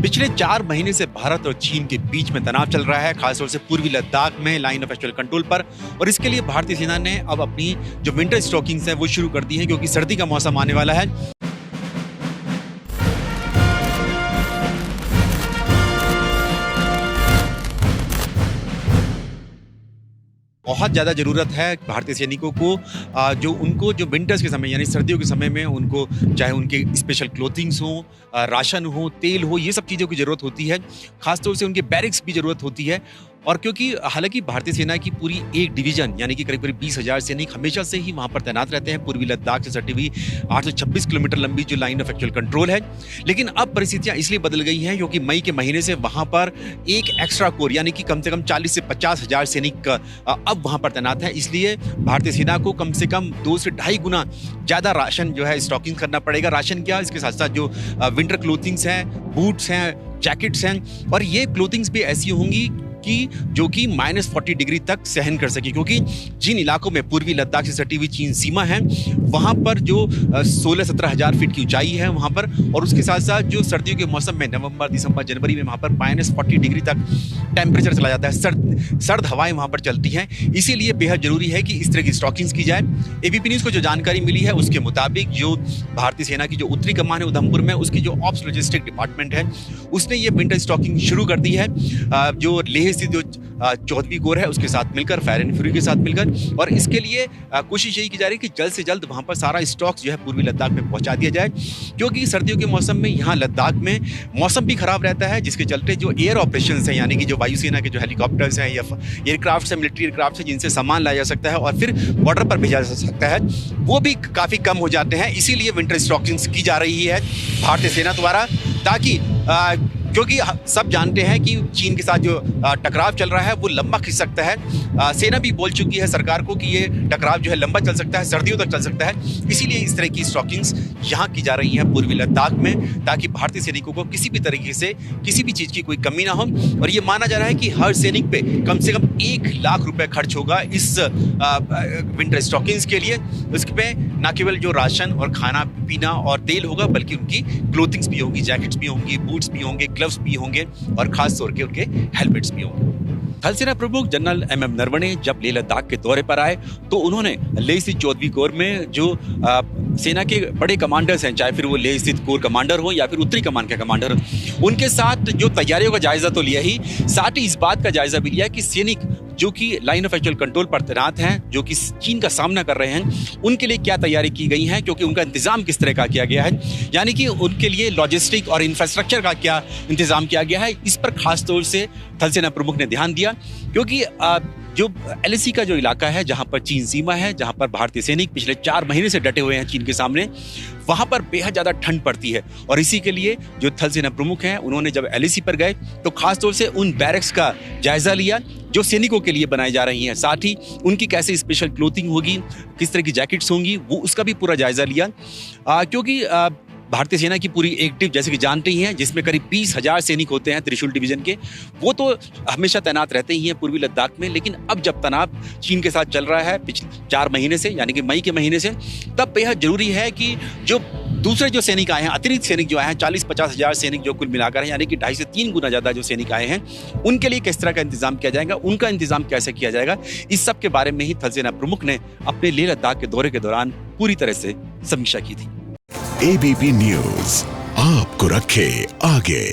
पिछले 4 महीने से भारत और चीन के बीच में तनाव चल रहा है, खासतौर से पूर्वी लद्दाख में लाइन ऑफ एक्चुअल कंट्रोल पर। और इसके लिए भारतीय सेना ने अब अपनी जो विंटर स्टॉकिंग्स है वो शुरू कर दी है, क्योंकि सर्दी का मौसम आने वाला है। बहुत ज़्यादा ज़रूरत है भारतीय सैनिकों को, जो विंटर्स के समय यानी सर्दियों के समय में उनको चाहे उनके स्पेशल क्लोथिंग्स हो, राशन हो, तेल हो, ये सब चीज़ों की ज़रूरत होती है। ख़ासतौर से उनके बैरिक्स भी ज़रूरत होती है। और क्योंकि हालांकि भारतीय सेना की पूरी एक डिवीजन यानी कि करीब 20,000 सैनिक हमेशा से ही वहाँ पर तैनात रहते हैं, पूर्वी लद्दाख से सटी हुई 826 किलोमीटर लंबी जो लाइन ऑफ एक्चुअल कंट्रोल है। लेकिन अब परिस्थितियाँ इसलिए बदल गई हैं क्योंकि मई के महीने से वहाँ पर एक एक्स्ट्रा कोर यानी कि कम से कम 40 से 50,000 सैनिक अब वहाँ पर तैनात है। इसलिए भारतीय सेना को कम से कम 2 से ढाई गुना ज़्यादा राशन जो है स्टॉकिंग करना पड़ेगा। राशन क्या, इसके साथ साथ जो विंटर क्लोथिंग्स हैं, बूट्स हैं, जैकेट्स हैं, और ये क्लोथिंग्स भी ऐसी होंगी कि जो कि -40 डिग्री तक सहन कर सके, क्योंकि जिन इलाकों में पूर्वी लद्दाख से सटी हुई चीन सीमा है वहाँ पर जो 16-17 हज़ार फीट की ऊंचाई है वहाँ पर, और उसके साथ साथ जो सर्दियों के मौसम में नवंबर, दिसंबर, जनवरी में वहाँ पर -40 डिग्री तक टेम्परेचर चला जाता है, सर्द हवाएं वहाँ पर चलती हैं। इसीलिए बेहद जरूरी है कि इस तरह की स्टॉकिंग्स की जाए। एबीपी न्यूज़ को जो जानकारी मिली है उसके मुताबिक जो भारतीय सेना की जो उत्तरी कमान है उधमपुर में, उसकी जो ऑप्स लॉजिस्टिक डिपार्टमेंट है उसने ये विंटर स्टॉकिंग शुरू कर दी है, जो लेह स्थित जो 14वीं कोर है उसके साथ मिलकर, फायर एंड फ्यूरी के साथ मिलकर। और इसके लिए कोशिश यही की जा रही है कि जल्द से जल्द वहाँ पर सारा स्टॉक जो है पूर्वी लद्दाख में पहुँचा दिया जाए, क्योंकि सर्दियों के मौसम में यहाँ लद्दाख में मौसम भी खराब रहता है, जिसके चलते जो एयर ऑपरेशंस हैं यानी कि जो वायुसेना के जो हेलीकॉप्टर्स हैं या एयरक्राफ्ट हैं, मिलिट्री एयरक्राफ्ट हैं, जिनसे सामान लाया जा सकता है और फिर बॉर्डर पर भेजा जा सकता है, वो भी काफ़ी कम हो जाते हैं। इसीलिए विंटर स्टॉकिंग्स की जा रही है भारतीय सेना द्वारा, ताकि क्योंकि सब जानते हैं कि चीन के साथ जो टकराव चल रहा है वो लंबा खिंच सकता है। सेना भी बोल चुकी है सरकार को कि ये टकराव जो है लंबा चल सकता है, सर्दियों तक चल सकता है। इसीलिए इस तरह की स्टॉकिंग्स यहाँ की जा रही हैं पूर्वी लद्दाख में, ताकि भारतीय सैनिकों को किसी भी तरीके से किसी भी चीज़ की कोई कमी ना हो। और ये माना जा रहा है कि हर सैनिक पे कम से कम 1 लाख रुपए खर्च होगा इस विंटर स्टॉकिंग्स के लिए। उसके पे न केवल जो राशन और खाना पीना और तेल होगा, बल्कि उनकी क्लोथिंग्स भी होंगी, जैकेट्स भी होंगी, बूट्स भी होंगे, ग्लव्स भी होंगे और खास तौर के उनके हेलमेट्स भी होंगे। थल सेना प्रमुख जनरल MM नरवणे जब लेह लद्दाख के दौरे पर आए तो उन्होंने लेह स्थित 14वीं कोर में जो सेना के बड़े कमांडर्स हैं, चाहे फिर वो लेह स्थित कोर कमांडर हो या फिर उत्तरी कमान के कमांडर, उनके साथ जो तैयारियों का जायजा तो लिया ही, साथ ही इस बात का जायजा भी लिया कि सैनिक जो कि लाइन ऑफ एक्चुअल कंट्रोल पर तैनात हैं, जो कि चीन का सामना कर रहे हैं, उनके लिए क्या तैयारी की गई है, क्योंकि उनका इंतजाम किस तरह का किया गया है, यानी कि उनके लिए लॉजिस्टिक और इंफ्रास्ट्रक्चर का क्या इंतजाम किया गया है। इस पर खास तौर से थल सेना प्रमुख ने ध्यान दिया, क्योंकि जो LAC का जो इलाका है जहां पर चीन सीमा है, जहां पर भारतीय सैनिक पिछले 4 महीने से डटे हुए हैं चीन के सामने, वहां पर बेहद ज्यादा ठंड पड़ती है। और इसी के लिए जो थल सेना प्रमुख हैं उन्होंने जब LAC पर गए तो खासतौर से उन बैरक्स का जायजा लिया जो सैनिकों के लिए बनाई जा रही हैं, साथ ही उनकी कैसे स्पेशल क्लोथिंग होगी, किस तरह की जैकेट्स होंगी, वो उसका भी पूरा जायजा लिया। क्योंकि भारतीय सेना की पूरी एक टीम जैसे कि जानते ही हैं, जिसमें करीब 20,000 सैनिक होते हैं त्रिशूल डिवीजन के, वो तो हमेशा तैनात रहते ही हैं पूर्वी लद्दाख में। लेकिन अब जब तनाव चीन के साथ चल रहा है पिछले 4 महीने से यानी कि मई के महीने से, तब बेहद जरूरी है कि जो दूसरे जो सैनिक आए हैं, अतिरिक्त सैनिक जो आए हैं, 40-50 हज़ार सैनिक जो कुल मिलाकर हैं, यानी कि 2.5 से 3 गुना ज़्यादा जो सैनिक आए हैं, उनके लिए किस तरह का इंतजाम किया जाएगा, उनका इंतजाम कैसे किया जाएगा, इस सब के बारे में ही थल सेना प्रमुख ने अपने लेह लद्दाख के दौरे के दौरान पूरी तरह से समीक्षा की थी। ABP न्यूज़ आपको रखे आगे।